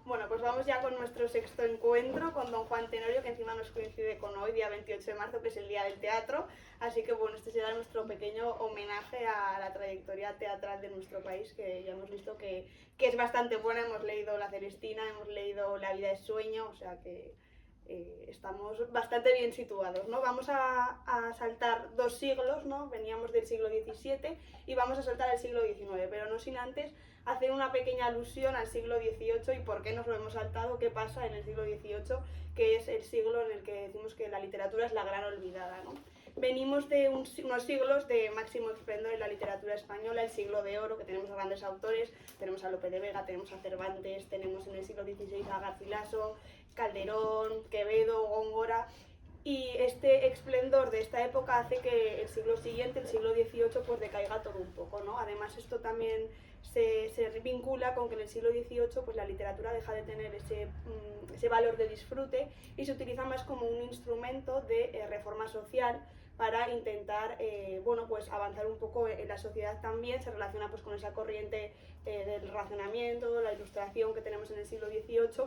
Bueno, pues vamos ya con nuestro sexto encuentro con don Juan Tenorio, que encima nos coincide con hoy, día 28 de marzo, que es el Día del Teatro. Así que bueno, este será nuestro pequeño homenaje a la trayectoria teatral de nuestro país, que ya hemos visto que es bastante buena. Hemos leído La Celestina, hemos leído La vida es sueño, o sea que estamos bastante bien situados, ¿no? Vamos a saltar 2 siglos, ¿no? Veníamos del siglo XVII y vamos a saltar al siglo XIX, pero no sin antes hacer una pequeña alusión al siglo XVIII y por qué nos lo hemos saltado, qué pasa en el siglo XVIII, que es el siglo en el que decimos que la literatura es la gran olvidada, ¿no? Venimos de unos siglos de máximo esplendor en la literatura española, el siglo de oro, que tenemos a grandes autores, tenemos a Lope de Vega, tenemos a Cervantes, tenemos en el siglo XVI a Garcilaso, Calderón, Quevedo, Góngora, y este esplendor de esta época hace que el siglo siguiente, el siglo XVIII, pues decaiga todo un poco, ¿no? Además, esto también se vincula con que en el siglo XVIII pues la literatura deja de tener ese valor de disfrute y se utiliza más como un instrumento de reforma social para intentar bueno, pues avanzar un poco en la sociedad también. Se relaciona pues con esa corriente del racionamiento, la ilustración que tenemos en el siglo XVIII,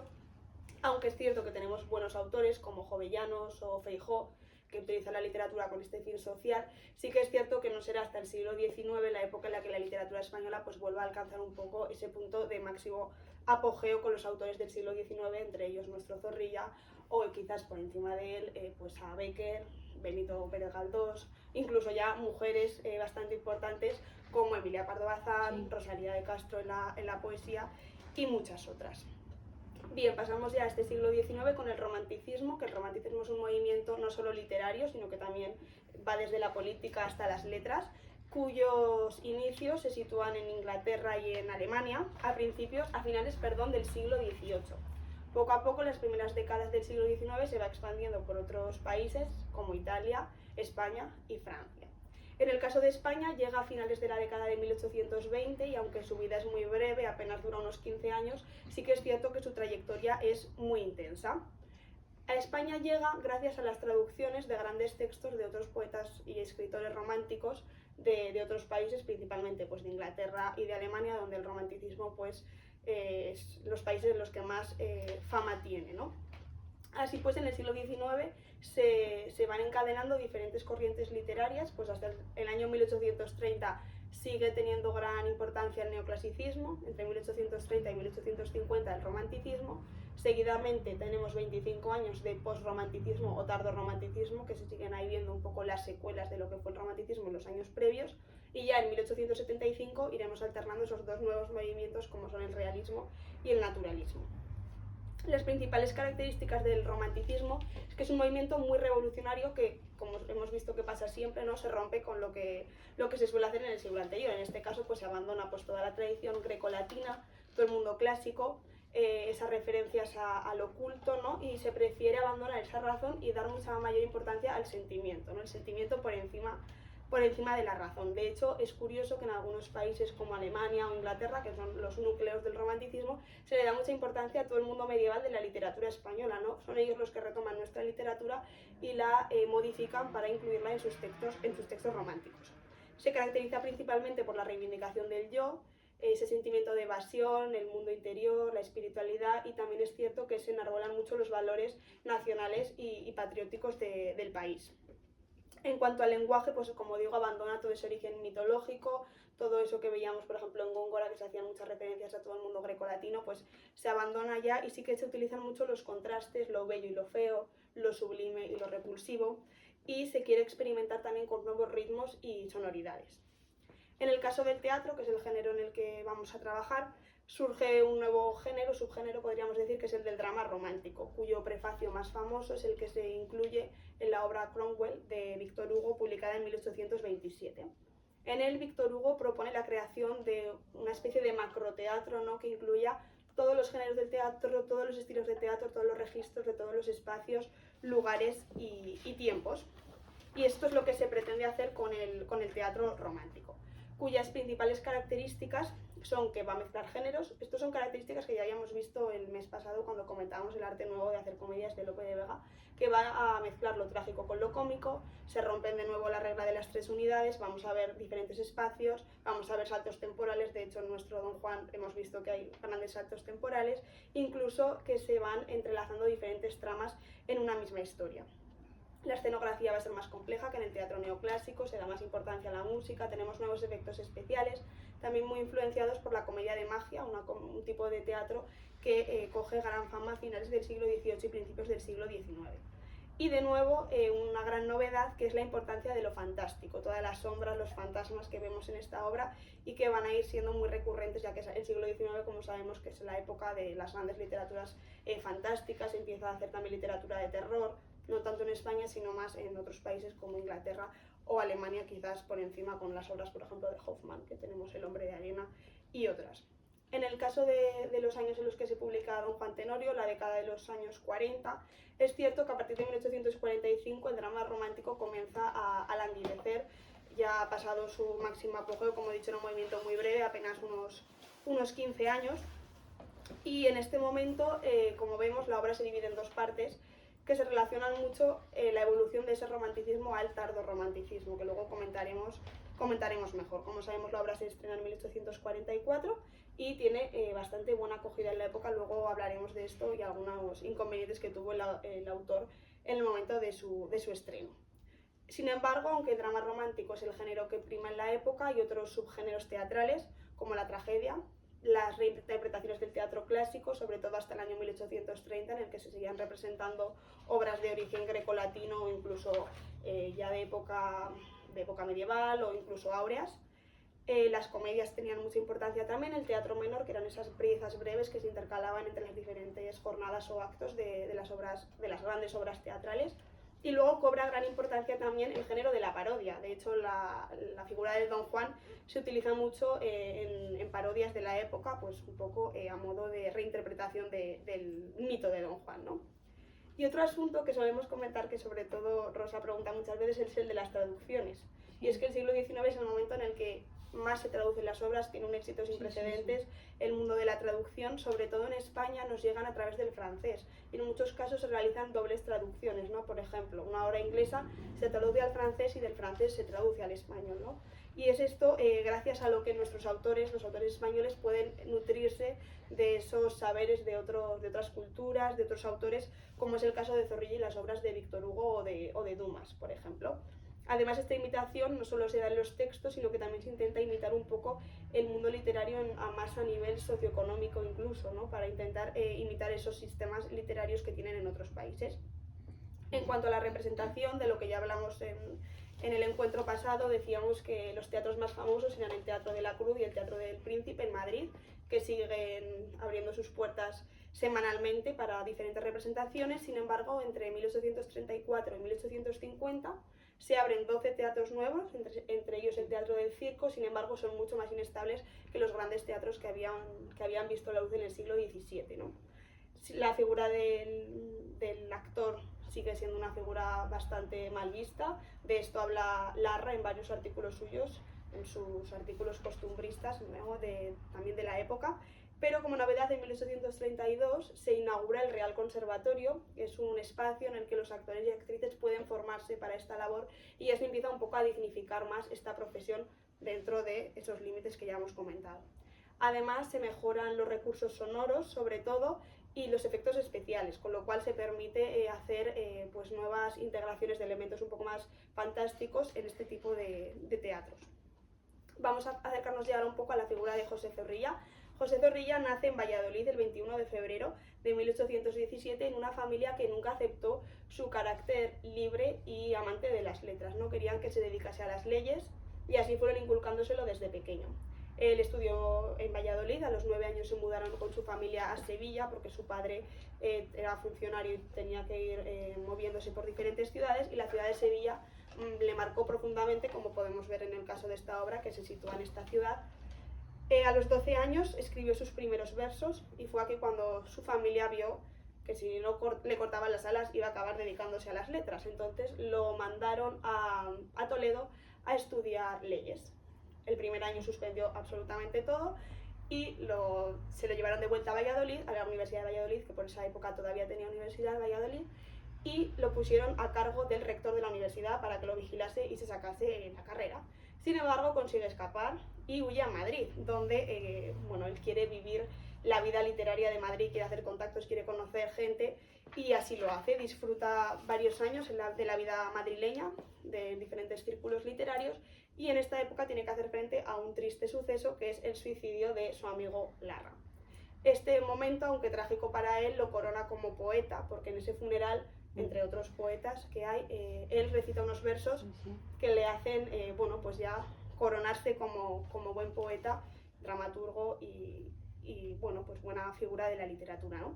aunque es cierto que tenemos buenos autores como Jovellanos o Feijó, que utilizan la literatura con este fin social. Sí que es cierto que no será hasta el siglo XIX la época en la que la literatura española pues vuelva a alcanzar un poco ese punto de máximo apogeo con los autores del siglo XIX, entre ellos nuestro Zorrilla, o quizás por encima de él pues a Bécquer, Benito Pérez Galdós, incluso ya mujeres bastante importantes como Emilia Pardo Bazán, Rosalía de Castro en la poesía y muchas otras. Bien, pasamos ya a este siglo XIX con el romanticismo, que el romanticismo es un movimiento no solo literario, sino que también va desde la política hasta las letras, cuyos inicios se sitúan en Inglaterra y en Alemania a finales del siglo XVIII. Poco a poco, en las primeras décadas del siglo XIX se va expandiendo por otros países como Italia, España y Francia. En el caso de España llega a finales de la década de 1820 y aunque su vida es muy breve, apenas dura unos 15 años, sí que es cierto que su trayectoria es muy intensa. A España llega gracias a las traducciones de grandes textos de otros poetas y escritores románticos de otros países, principalmente pues, de Inglaterra y de Alemania, donde el romanticismo pues, es los países en los que más fama tiene, ¿no? Así pues, en el siglo XIX se van encadenando diferentes corrientes literarias, pues hasta el año 1830 sigue teniendo gran importancia el neoclasicismo, entre 1830 y 1850 el romanticismo, seguidamente tenemos 25 años de posromanticismo o tardorromanticismo, que se siguen ahí viendo un poco las secuelas de lo que fue el romanticismo en los años previos, y ya en 1875 iremos alternando esos dos nuevos movimientos como son el realismo y el naturalismo. Las principales características del romanticismo es que es un movimiento muy revolucionario que, como hemos visto que pasa siempre, ¿no? Se rompe con lo que se suele hacer en el siglo anterior. En este caso pues, se abandona pues, toda la tradición grecolatina, todo el mundo clásico, esas referencias al oculto, ¿no? Y se prefiere abandonar esa razón y dar mucha mayor importancia al sentimiento, ¿no? El sentimiento por encima de la razón. De hecho, es curioso que en algunos países como Alemania o Inglaterra, que son los núcleos del romanticismo, se le da mucha importancia a todo el mundo medieval de la literatura española, ¿no? Son ellos los que retoman nuestra literatura y la modifican para incluirla en sus textos románticos. Se caracteriza principalmente por la reivindicación del yo, ese sentimiento de evasión, el mundo interior, la espiritualidad, y también es cierto que se enarbolan mucho los valores nacionales y patrióticos del país. En cuanto al lenguaje, pues como digo, abandona todo ese origen mitológico, todo eso que veíamos, por ejemplo, en Góngora, que se hacían muchas referencias a todo el mundo grecolatino, pues se abandona ya y sí que se utilizan mucho los contrastes, lo bello y lo feo, lo sublime y lo repulsivo, y se quiere experimentar también con nuevos ritmos y sonoridades. En el caso del teatro, que es el género en el que vamos a trabajar, surge un nuevo género, subgénero podríamos decir, que es el del drama romántico, cuyo prefacio más famoso es el que se incluye en la obra Cromwell de Víctor Hugo, publicada en 1827. En él, Víctor Hugo propone la creación de una especie de macroteatro, ¿no? Que incluya todos los géneros del teatro, todos los estilos de teatro, todos los registros de todos los espacios, lugares y tiempos. Y esto es lo que se pretende hacer con el teatro romántico, cuyas principales características son que va a mezclar géneros. Estos son características que ya habíamos visto el mes pasado cuando comentábamos el arte nuevo de hacer comedias de Lope de Vega, que va a mezclar lo trágico con lo cómico. Se rompen de nuevo la regla de las 3 unidades, vamos a ver diferentes espacios, vamos a ver saltos temporales. De hecho, en nuestro Don Juan hemos visto que hay grandes saltos temporales, incluso que se van entrelazando diferentes tramas en una misma historia. La escenografía va a ser más compleja que en el teatro neoclásico, se da más importancia a la música, tenemos nuevos efectos especiales, también muy influenciados por la comedia de magia, un tipo de teatro que coge gran fama a finales del siglo XVIII y principios del siglo XIX. Y de nuevo, una gran novedad, que es la importancia de lo fantástico, todas las sombras, los fantasmas que vemos en esta obra y que van a ir siendo muy recurrentes, ya que el siglo XIX, como sabemos, que es la época de las grandes literaturas fantásticas. Empieza a hacer también literatura de terror, no tanto en España, sino más en otros países como Inglaterra o Alemania, quizás por encima con las obras, por ejemplo, de Hoffmann, que tenemos El hombre de arena y otras. En el caso de los años en los que se publica Don Juan Tenorio, la década de los años 40, es cierto que a partir de 1845 el drama romántico comienza a languidecer. Ya ha pasado su máximo apogeo, como he dicho, en un movimiento muy breve, apenas unos 15 años. Y en este momento, como vemos, la obra se divide en 2 partes que se relacionan mucho, la evolución de ese romanticismo al tardorromanticismo, que luego comentaremos mejor. Como sabemos, la obra se estrena en 1844 y tiene bastante buena acogida en la época. Luego hablaremos de esto y algunos inconvenientes que tuvo el autor en el momento de su estreno. Sin embargo, aunque el drama romántico es el género que prima en la época, hay otros subgéneros teatrales, como la tragedia, las reinterpretaciones del teatro clásico, sobre todo hasta el año 1830, en el que se seguían representando obras de origen grecolatino o incluso ya de época medieval o incluso áureas. Las comedias tenían mucha importancia también, el teatro menor, que eran esas piezas breves que se intercalaban entre las diferentes jornadas o actos de las grandes obras teatrales. Y luego cobra gran importancia también el género de la parodia. De hecho, la figura del Don Juan se utiliza mucho en parodias de la época, pues un poco a modo de reinterpretación del mito de Don Juan, ¿no? Y otro asunto que solemos comentar, que sobre todo Rosa pregunta muchas veces, es el de las traducciones. Y es que el siglo XIX es el momento en el que más se traducen las obras, tiene un éxito sin precedentes. El mundo de la traducción, sobre todo en España, nos llegan a través del francés. Y en muchos casos se realizan dobles traducciones, ¿no? Por ejemplo, una obra inglesa se traduce al francés y del francés se traduce al español, ¿no? Y es esto gracias a lo que nuestros autores, los autores españoles, pueden nutrirse de esos saberes de otras culturas, de otros autores, como es el caso de Zorrilla y las obras de Víctor Hugo o de Dumas, por ejemplo. Además, esta imitación no solo se da en los textos, sino que también se intenta imitar un poco el mundo literario más a nivel socioeconómico incluso, ¿no? Para intentar imitar esos sistemas literarios que tienen en otros países. En cuanto a la representación, de lo que ya hablamos en el encuentro pasado, decíamos que los teatros más famosos eran el Teatro de la Cruz y el Teatro del Príncipe en Madrid, que siguen abriendo sus puertas semanalmente para diferentes representaciones. Sin embargo, entre 1834 y 1850 se abren 12 teatros nuevos, entre ellos el Teatro del Circo. Sin embargo, son mucho más inestables que los grandes teatros que habían visto la luz en el siglo XVII, ¿no? La figura del actor sigue siendo una figura bastante mal vista. De esto habla Larra en varios artículos suyos, en sus artículos costumbristas, ¿no? También de la época. Pero como novedad, en 1832 se inaugura el Real Conservatorio, que es un espacio en el que los actores y actrices pueden formarse para esta labor, y ya se empieza un poco a dignificar más esta profesión dentro de esos límites que ya hemos comentado. Además, se mejoran los recursos sonoros, sobre todo, y los efectos especiales, con lo cual se permite hacer pues nuevas integraciones de elementos un poco más fantásticos en este tipo de teatros. Vamos a acercarnos ya ahora un poco a la figura de José Zorrilla. José Zorrilla nace en Valladolid el 21 de febrero de 1817 en una familia que nunca aceptó su carácter libre y amante de las letras. No querían que se dedicase a las leyes y así fueron inculcándoselo desde pequeño. Él estudió en Valladolid, a los 9 años se mudaron con su familia a Sevilla porque su padre era funcionario y tenía que ir moviéndose por diferentes ciudades, y la ciudad de Sevilla le marcó profundamente, como podemos ver en el caso de esta obra que se sitúa en esta ciudad. A los 12 años escribió sus primeros versos y fue aquí cuando su familia vio que si no le cortaban las alas iba a acabar dedicándose a las letras. Entonces lo mandaron a Toledo a estudiar leyes. El primer año suspendió absolutamente todo y se lo llevaron de vuelta a Valladolid, a la Universidad de Valladolid, que por esa época todavía tenía Universidad de Valladolid, y lo pusieron a cargo del rector de la universidad para que lo vigilase y se sacase la carrera. Sin embargo, consigue escapar y huye a Madrid, donde bueno, él quiere vivir la vida literaria de Madrid, quiere hacer contactos, quiere conocer gente, y así lo hace. Disfruta varios años de la vida madrileña, de diferentes círculos literarios, y en esta época tiene que hacer frente a un triste suceso, que es el suicidio de su amigo Larra. Este momento, aunque trágico para él, lo corona como poeta, porque en ese funeral, entre otros poetas que hay, él recita unos versos que le hacen, bueno, pues ya coronarse como buen poeta, dramaturgo y bueno, pues buena figura de la literatura, ¿no?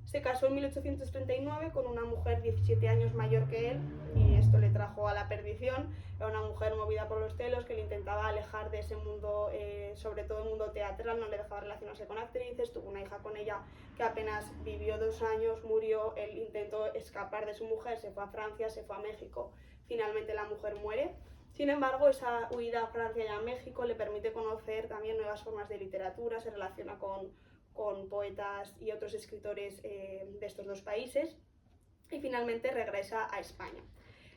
Se casó en 1839 con una mujer 17 años mayor que él, y esto le trajo a la perdición. Era una mujer movida por los celos que le intentaba alejar de ese mundo, sobre todo el mundo teatral, no le dejaba relacionarse con actrices. Tuvo una hija con ella que apenas vivió 2 años, murió. Él intentó escapar de su mujer, se fue a Francia, se fue a México. Finalmente la mujer muere. Sin embargo, esa huida a Francia y a México le permite conocer también nuevas formas de literatura, se relaciona con poetas y otros escritores de estos dos países, y finalmente regresa a España.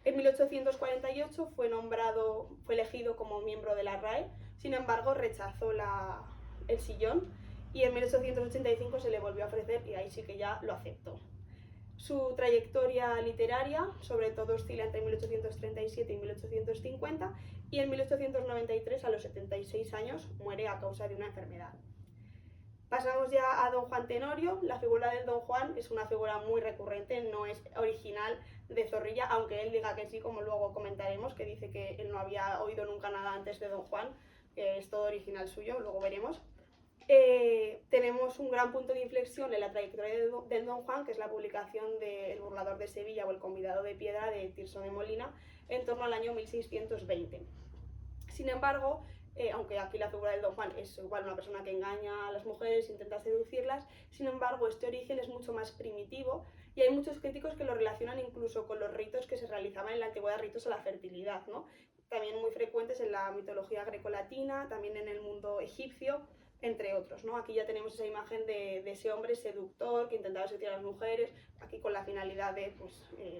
En 1848 fue elegido como miembro de la RAE, sin embargo rechazó el sillón, y en 1885 se le volvió a ofrecer y ahí sí que ya lo aceptó. Su trayectoria literaria sobre todo oscila entre 1837 y 1850, y en 1893, a los 76 años, muere a causa de una enfermedad. Pasamos ya a don Juan Tenorio. La figura del don Juan es una figura muy recurrente, no es original de Zorrilla, aunque él diga que sí, como luego comentaremos, que dice que él no había oído nunca nada antes de don Juan, que es todo original suyo, luego veremos. Tenemos un gran punto de inflexión en la trayectoria del don Juan, que es la publicación de El burlador de Sevilla o El convidado de piedra de Tirso de Molina, en torno al año 1620. Sin embargo, aunque aquí la figura del don Juan es igual una persona que engaña a las mujeres, intenta seducirlas, sin embargo este origen es mucho más primitivo, y hay muchos críticos que lo relacionan incluso con los ritos que se realizaban en la antigüedad, ritos a la fertilidad, ¿no? También muy frecuentes en la mitología grecolatina, también en el mundo egipcio, entre otros, ¿no? Aquí ya tenemos esa imagen de ese hombre seductor que intentaba seducir a las mujeres, aquí con la finalidad de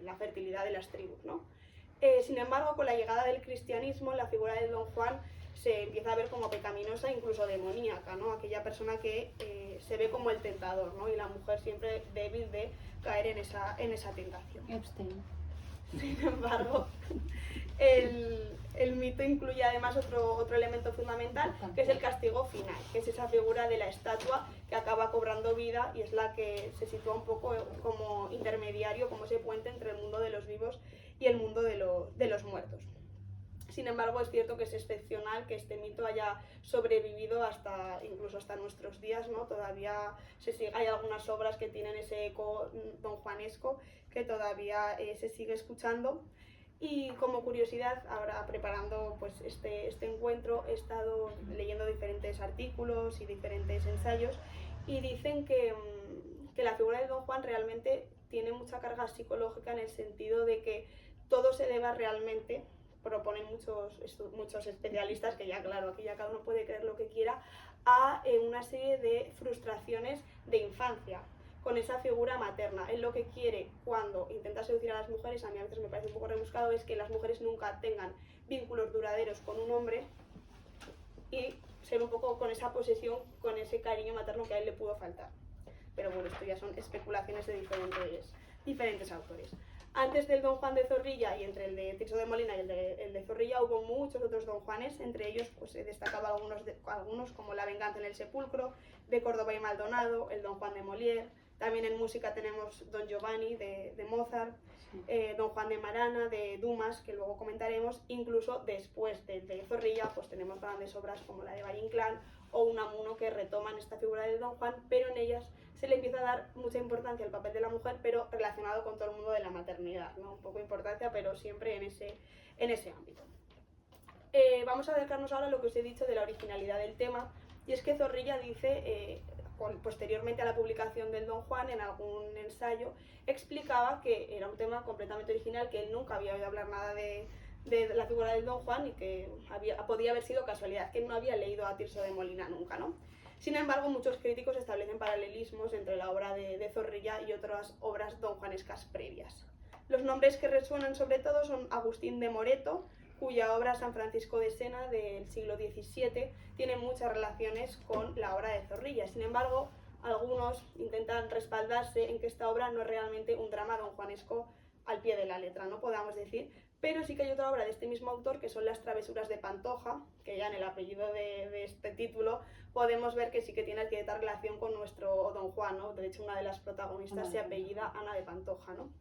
la fertilidad de las tribus, ¿no? Sin embargo, con la llegada del cristianismo, la figura del don Juan se empieza a ver como pecaminosa, incluso demoníaca, ¿no? Aquella persona que se ve como el tentador, ¿no? Y la mujer siempre débil de caer en esa tentación. Epstein. Sin embargo, el mito incluye además otro elemento fundamental, que es el castigo final, que es esa figura de la estatua que acaba cobrando vida y es la que se sitúa un poco como intermediario, como ese puente entre el mundo de los vivos y el mundo de los muertos. Sin embargo, es cierto que es excepcional que este mito haya sobrevivido incluso hasta nuestros días, ¿no? Todavía hay algunas obras que tienen ese eco donjuanesco que todavía se sigue escuchando. Y como curiosidad, ahora preparando pues, este encuentro, he estado leyendo diferentes artículos y diferentes ensayos, y dicen que la figura de don Juan realmente tiene mucha carga psicológica, en el sentido de que todo se deba realmente, proponen muchos especialistas, que ya claro, aquí ya cada uno puede creer lo que quiera, a una serie de frustraciones de infancia con esa figura materna. Él lo que quiere cuando intenta seducir a las mujeres, a mí a veces me parece un poco rebuscado, es que las mujeres nunca tengan vínculos duraderos con un hombre y ser un poco con esa posesión, con ese cariño materno que a él le pudo faltar. Pero bueno, esto ya son especulaciones de diferentes autores. Antes del don Juan de Zorrilla, y entre el de Tirso de Molina y el de Zorrilla, hubo muchos otros don Juanes. Entre ellos pues, he destacado algunos como La venganza en el sepulcro, de Córdoba y Maldonado, el don Juan de Molière. También en música tenemos Don Giovanni de Mozart, Don Juan de Marana de Dumas, que luego comentaremos. Incluso después de Zorrilla pues tenemos grandes obras como la de Valle Inclán o Unamuno, que retoman esta figura del don Juan, pero en ellas se le empieza a dar mucha importancia al papel de la mujer, pero relacionado con todo el mundo de la maternidad, ¿no? Un poco importancia, pero siempre en ese ámbito. Vamos a acercarnos ahora a lo que os he dicho de la originalidad del tema, y es que Zorrilla dice, posteriormente a la publicación del don Juan, en algún ensayo, explicaba que era un tema completamente original, que él nunca había oído hablar nada de la figura del don Juan y que podía haber sido casualidad, que él no había leído a Tirso de Molina nunca, ¿no? Sin embargo, muchos críticos establecen paralelismos entre la obra de Zorrilla y otras obras donjuanescas previas. Los nombres que resuenan sobre todo son Agustín de Moreto, cuya obra San Francisco de Sena del siglo XVII tiene muchas relaciones con la obra de Zorrilla. Sin embargo, algunos intentan respaldarse en que esta obra no es realmente un drama donjuanesco al pie de la letra, no podamos decir, pero sí que hay otra obra de este mismo autor que son Las travesuras de Pantoja, que ya en el apellido de este título podemos ver que sí que tiene cierta relación con nuestro Don Juan, ¿no? De hecho, una de las protagonistas se apellida Ana de Pantoja, ¿no?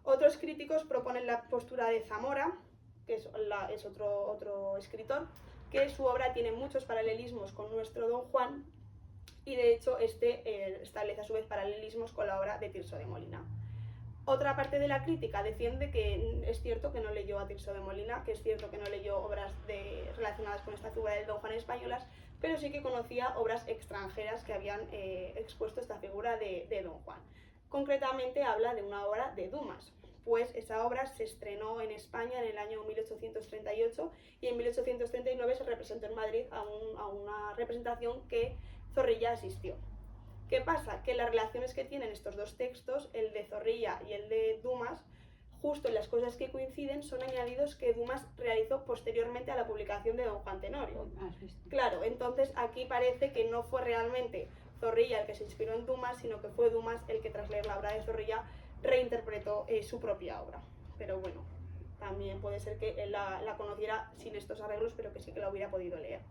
Otros críticos proponen la postura de Zamora, que es otro escritor, que su obra tiene muchos paralelismos con nuestro Don Juan y de hecho establece a su vez paralelismos con la obra de Tirso de Molina. Otra parte de la crítica defiende que es cierto que no leyó a Tirso de Molina, que es cierto que no leyó obras relacionadas con esta figura del Don Juan españolas, pero sí que conocía obras extranjeras que habían expuesto esta figura de Don Juan. Concretamente habla de una obra de Dumas, pues esa obra se estrenó en España en el año 1838 y en 1839 se representó en Madrid a una representación que Zorrilla asistió. ¿Qué pasa? Que las relaciones que tienen estos dos textos, el de Zorrilla y el de Dumas, justo en las cosas que coinciden son añadidos que Dumas realizó posteriormente a la publicación de Don Juan Tenorio. Claro, entonces aquí parece que no fue realmente Zorrilla el que se inspiró en Dumas, sino que fue Dumas el que tras leer la obra de Zorrilla reinterpretó su propia obra. Pero bueno, también puede ser que él la conociera sin estos arreglos, pero que sí que la hubiera podido leer.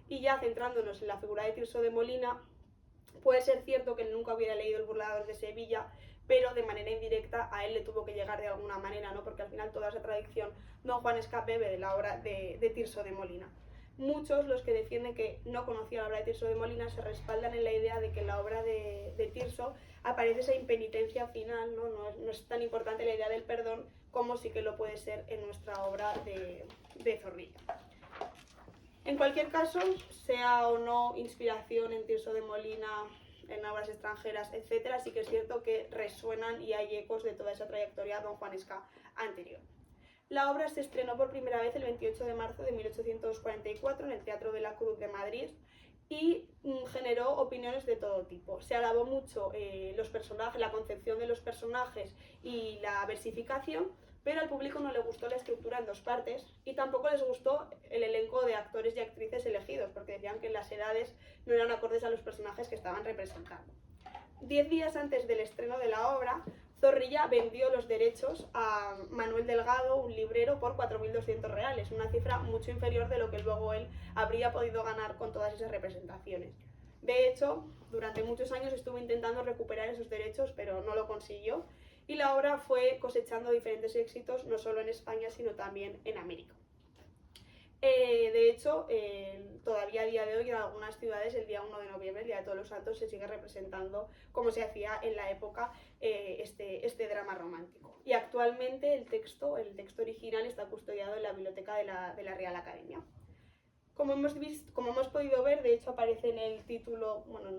Y ya centrándonos en la figura de Tirso de Molina, puede ser cierto que él nunca hubiera leído El burlador de Sevilla, pero de manera indirecta a él le tuvo que llegar de alguna manera, ¿no? Porque al final toda esa tradición donjuanesca bebe de la obra de Tirso de Molina. Muchos, los que defienden que no conocía la obra de Tirso de Molina, se respaldan en la idea de que en la obra de Tirso aparece esa impenitencia final, ¿no? No es tan importante la idea del perdón como sí que lo puede ser en nuestra obra de Zorrilla. En cualquier caso, sea o no inspiración en Tirso de Molina, en obras extranjeras, etc., sí que es cierto que resuenan y hay ecos de toda esa trayectoria donjuanesca anterior. La obra se estrenó por primera vez el 28 de marzo de 1844 en el Teatro de la Cruz de Madrid y generó opiniones de todo tipo. Se alabó mucho los personajes, la concepción de los personajes y la versificación, pero al público no le gustó la estructura en dos partes y tampoco les gustó el elenco de actores y actrices elegidos, porque decían que las edades no eran acordes a los personajes que estaban representando. 10 días antes del estreno de la obra, Zorrilla vendió los derechos a Manuel Delgado, un librero, por 4.200 reales, una cifra mucho inferior de lo que luego él habría podido ganar con todas esas representaciones. De hecho, durante muchos años estuvo intentando recuperar esos derechos, pero no lo consiguió, y la obra fue cosechando diferentes éxitos, no solo en España, sino también en América. De hecho, todavía a día de hoy en algunas ciudades el día 1 de noviembre, el Día de Todos los Santos, se sigue representando como se hacía en la época este drama romántico. Y actualmente el texto original está custodiado en la biblioteca de la Real Academia. Como hemos podido ver, de hecho aparece en el título, bueno,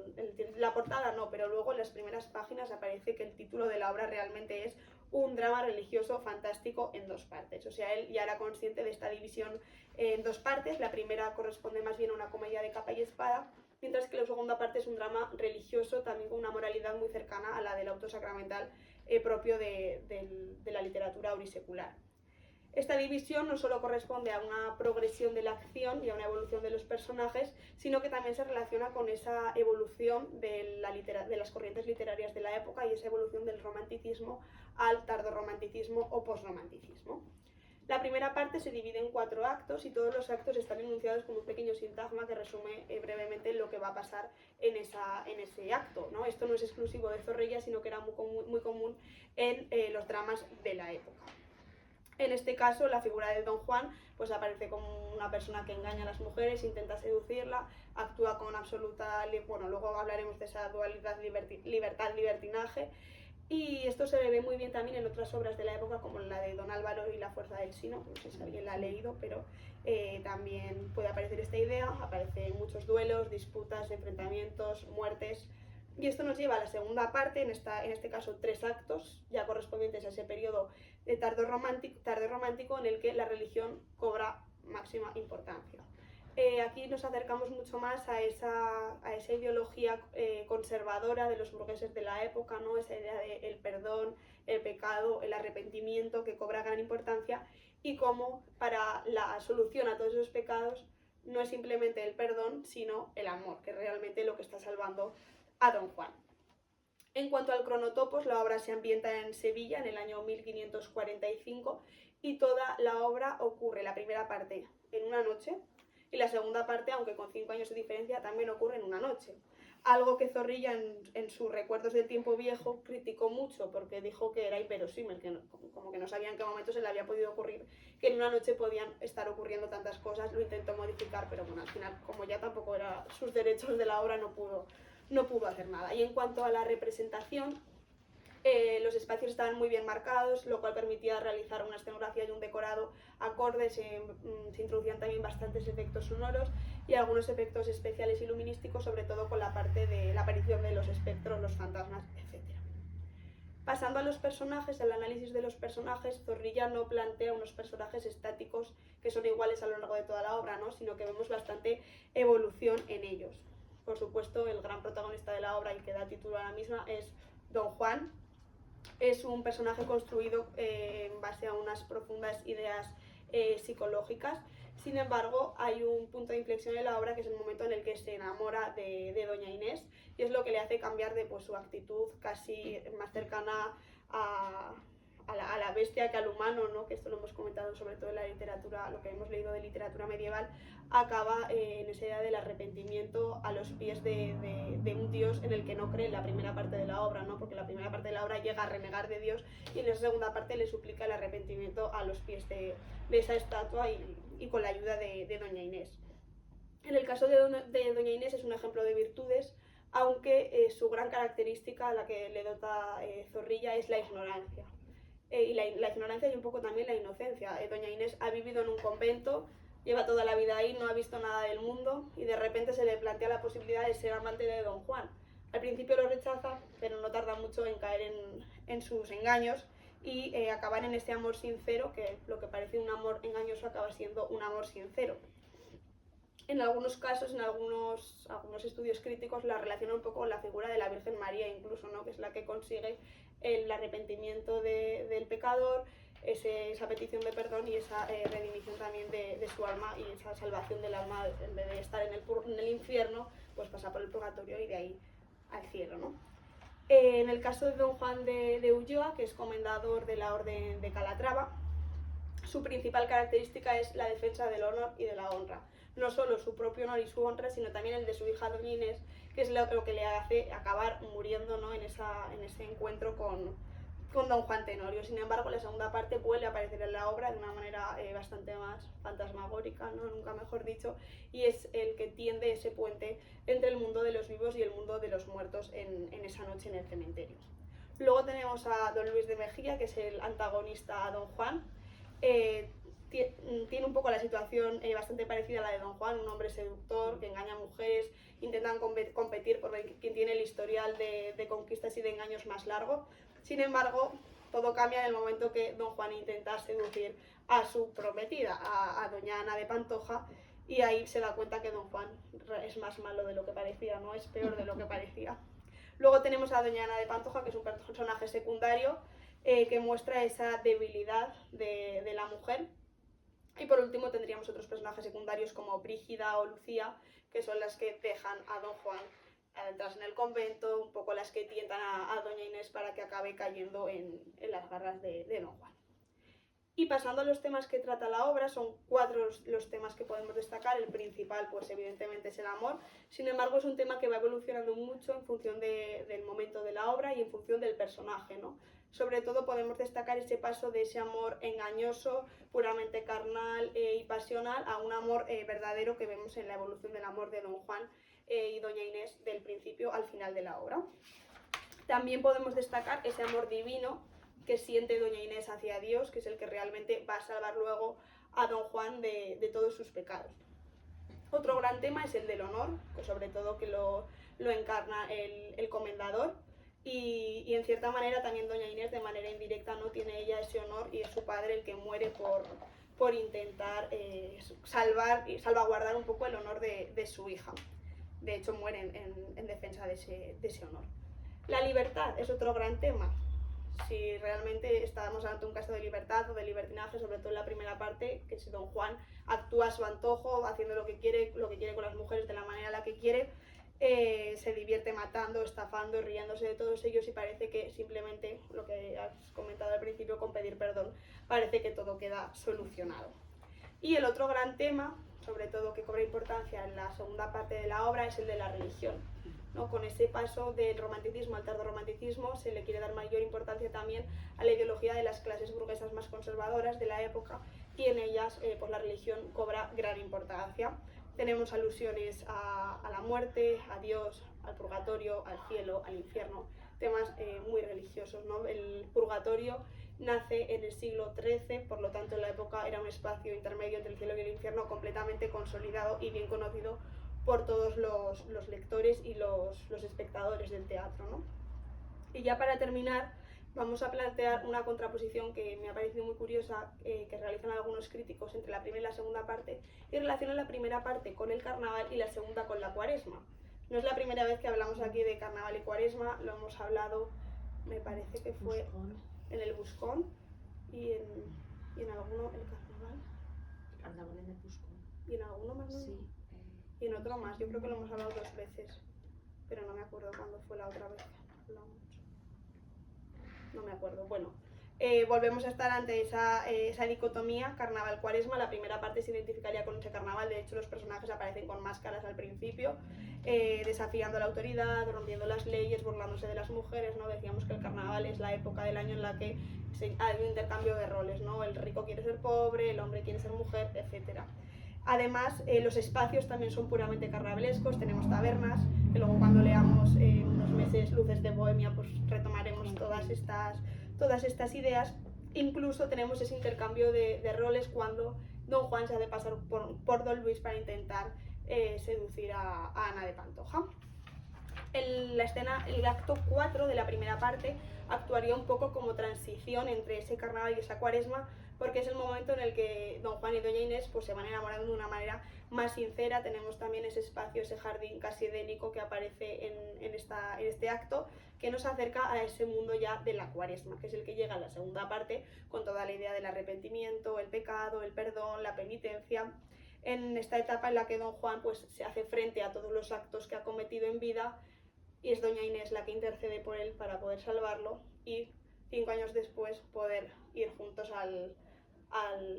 la portada no, pero luego en las primeras páginas aparece que el título de la obra realmente es un drama religioso fantástico en dos partes. O sea, él ya era consciente de esta división en dos partes. La primera corresponde más bien a una comedia de capa y espada, mientras que la segunda parte es un drama religioso también con una moralidad muy cercana a la del auto sacramental propio de la literatura aurisecular. Esta división no solo corresponde a una progresión de la acción y a una evolución de los personajes, sino que también se relaciona con esa evolución de las corrientes literarias de la época y esa evolución del romanticismo al tardorromanticismo o posromanticismo. La primera parte se divide en 4 actos y todos los actos están enunciados con un pequeño sintagma que resume brevemente lo que va a pasar en ese acto, ¿no? Esto no es exclusivo de Zorrilla, sino que era muy común en los dramas de la época. En este caso, la figura de Don Juan pues aparece como una persona que engaña a las mujeres, intenta seducirla, actúa con absoluta... Bueno, luego hablaremos de esa dualidad libertad-libertinaje. Y esto se ve muy bien también en otras obras de la época, como la de Don Álvaro y La fuerza del Sino, no sé si alguien la ha leído, pero también puede aparecer esta idea, aparecen muchos duelos, disputas, enfrentamientos, muertes. Y esto nos lleva a la segunda parte, en este caso 3 actos, ya correspondientes a ese periodo de tardorromántico en el que la religión cobra máxima importancia. Aquí nos acercamos mucho más a esa ideología conservadora de los burgueses de la época, ¿no? Esa idea del perdón, el pecado, el arrepentimiento, que cobra gran importancia, y cómo para la solución a todos esos pecados no es simplemente el perdón, sino el amor, que es realmente lo que está salvando a Don Juan. En cuanto al cronotopos, la obra se ambienta en Sevilla en el año 1545 y toda la obra ocurre, la primera parte, en una noche, y la segunda parte, aunque con 5 años de diferencia, también ocurre en una noche. Algo que Zorrilla en sus recuerdos del tiempo viejo criticó mucho porque dijo que era inverosímil, que como que no sabía en qué momento se le había podido ocurrir que en una noche podían estar ocurriendo tantas cosas. Lo intentó modificar, pero bueno, al final, como ya tampoco eran sus derechos de la obra, no pudo hacer nada. Y en cuanto a la representación, los espacios estaban muy bien marcados, lo cual permitía realizar una escenografía y un decorado acordes. Se introducían también bastantes efectos sonoros y algunos efectos especiales y luminísticos, sobre todo con la parte de la aparición de los espectros, los fantasmas, etc. Pasando a los personajes, al análisis de los personajes, Zorrilla no plantea unos personajes estáticos que son iguales a lo largo de toda la obra, ¿no? Sino que vemos bastante evolución en ellos. Por supuesto, el gran protagonista de la obra y que da título a la misma es Don Juan. Es un personaje construido en base a unas profundas ideas psicológicas. Sin embargo, hay un punto de inflexión en la obra, que es el momento en el que se enamora de Doña Inés, y es lo que le hace cambiar de su actitud casi más cercana a la bestia que al humano, ¿no? Que esto lo hemos comentado sobre todo en la literatura, lo que hemos leído de literatura medieval, acaba en esa idea del arrepentimiento a los pies de un Dios en el que no cree en la primera parte de la obra, ¿no? Porque la primera parte de la obra llega a renegar de Dios y en esa segunda parte le suplica el arrepentimiento a los pies de esa estatua y con la ayuda de Doña Inés. En el caso de Doña Inés es un ejemplo de virtudes, aunque su gran característica, a la que le dota Zorrilla, es la ignorancia. Y la ignorancia y un poco también la inocencia. Doña Inés ha vivido en un convento, lleva toda la vida ahí, no ha visto nada del mundo y de repente se le plantea la posibilidad de ser amante de Don Juan. Al principio lo rechaza, pero no tarda mucho en caer en sus engaños y acabar en este amor sincero, que lo que parece un amor engañoso acaba siendo un amor sincero. En algunos casos, en algunos estudios críticos, la relaciona un poco con la figura de la Virgen María incluso, ¿no? Que es la que consigue el arrepentimiento del pecador, esa petición de perdón y esa redimición también de su alma y esa salvación del alma. En vez de estar en el infierno, pues pasa por el purgatorio y de ahí al cielo, ¿no? En el caso de Don Juan de Ulloa, que es comendador de la Orden de Calatrava, su principal característica es la defensa del honor y de la honra. No solo su propio honor y su honra, sino también el de su hija Doña Inés, que es lo que le hace acabar muriendo, ¿no? en ese encuentro con Don Juan Tenorio. Sin embargo, la segunda parte vuelve a aparecer en la obra de una manera bastante más fantasmagórica, ¿no? Nunca mejor dicho, y es el que tiende ese puente entre el mundo de los vivos y el mundo de los muertos en esa noche en el cementerio. Luego tenemos a Don Luis de Mejía, que es el antagonista a Don Juan. Tiene un poco la situación bastante parecida a la de Don Juan, un hombre seductor que engaña a mujeres, intentan competir por ver quién tiene el historial de conquistas y de engaños más largo. Sin embargo, todo cambia en el momento que Don Juan intenta seducir a su prometida, a Doña Ana de Pantoja, y ahí se da cuenta que Don Juan es más malo de lo que parecía, no es peor de lo que parecía. Luego tenemos a Doña Ana de Pantoja, que es un personaje secundario, que muestra esa debilidad de la mujer. Y por último tendríamos otros personajes secundarios como Brígida o Lucía, que son las que dejan a Don Juan adentrarse en el convento, un poco las que tientan a Doña Inés para que acabe cayendo en las garras de Don Juan. Y pasando a los temas que trata la obra, son 4 los temas que podemos destacar. El principal, pues evidentemente, es el amor. Sin embargo, es un tema que va evolucionando mucho en función del momento de la obra y en función del personaje, ¿no? Sobre todo podemos destacar ese paso de ese amor engañoso, puramente carnal y pasional, a un amor verdadero que vemos en la evolución del amor de Don Juan y Doña Inés del principio al final de la obra. También podemos destacar ese amor divino que siente Doña Inés hacia Dios, que es el que realmente va a salvar luego a Don Juan de todos sus pecados. Otro gran tema es el del honor, pues sobre todo que lo encarna el comendador, y en cierta manera también Doña Inés, de manera indirecta, no tiene ella ese honor y es su padre el que muere por por intentar salvar y salvaguardar un poco el honor de su hija. De hecho, mueren en defensa de ese honor. La libertad es otro gran tema. Si realmente estábamos ante un caso de libertad o de libertinaje, sobre todo en la primera parte, que si don Juan actúa a su antojo, haciendo lo que quiere con las mujeres de la manera en la que quiere, se divierte matando, estafando y riéndose de todos ellos, y parece que simplemente, lo que has comentado al principio, con pedir perdón, parece que todo queda solucionado. Y el otro gran tema, sobre todo que cobra importancia en la segunda parte de la obra, es el de la religión, ¿no? Con ese paso del romanticismo al tardorromanticismo se le quiere dar mayor importancia también a la ideología de las clases burguesas más conservadoras de la época, y en ellas pues la religión cobra gran importancia. Tenemos alusiones a la muerte, a Dios, al purgatorio, al cielo, al infierno, temas muy religiosos, ¿no? El purgatorio nace en el siglo XIII, por lo tanto en la época era un espacio intermedio entre el cielo y el infierno completamente consolidado y bien conocido por todos los lectores y los espectadores del teatro, ¿no? Y ya para terminar, vamos a plantear una contraposición que me ha parecido muy curiosa, que realizan algunos críticos entre la primera y la segunda parte, y relacionan la primera parte con el carnaval y la segunda con la cuaresma. No es la primera vez que hablamos aquí de carnaval y cuaresma, lo hemos hablado, me parece que fue en el Buscón y en alguno, el carnaval. Carnaval en el Buscón. ¿Y en alguno más? Sí. Y en otro más, yo creo que lo hemos hablado 2 veces, pero no me acuerdo cuándo fue la otra vez que hablamos. No me acuerdo. Bueno, volvemos a estar ante esa dicotomía carnaval-cuaresma. La primera parte se identificaría con ese carnaval, de hecho los personajes aparecen con máscaras al principio, desafiando la autoridad, rompiendo las leyes, burlándose de las mujeres, ¿no? Decíamos que el carnaval es la época del año en la que hay un intercambio de roles, ¿no? El rico quiere ser pobre, el hombre quiere ser mujer, etc. Además, los espacios también son puramente carnavalescos, tenemos tabernas, que luego cuando leamos unos meses Luces de Bohemia, pues retomaremos todas estas ideas. Incluso tenemos ese intercambio de roles cuando don Juan se ha de pasar por don Luis para intentar seducir a Ana de Pantoja. El acto 4 de la primera parte actuaría un poco como transición entre ese carnaval y esa cuaresma, porque es el momento en el que don Juan y doña Inés pues se van enamorando de una manera más sincera. Tenemos también ese espacio, ese jardín casi edénico que aparece en este acto, que nos acerca a ese mundo ya de la cuaresma, que es el que llega en la segunda parte, con toda la idea del arrepentimiento, el pecado, el perdón, la penitencia. En esta etapa en la que don Juan pues se hace frente a todos los actos que ha cometido en vida, y es doña Inés la que intercede por él para poder salvarlo, y 5 años después poder ir juntos al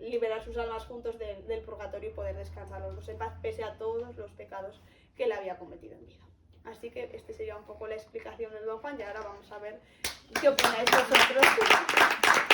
liberar sus almas juntos del purgatorio y poder descansar los dos en paz, pese a todos los pecados que él había cometido en vida. Así que este sería un poco la explicación del don Juan, y ahora vamos a ver qué opináis vosotros.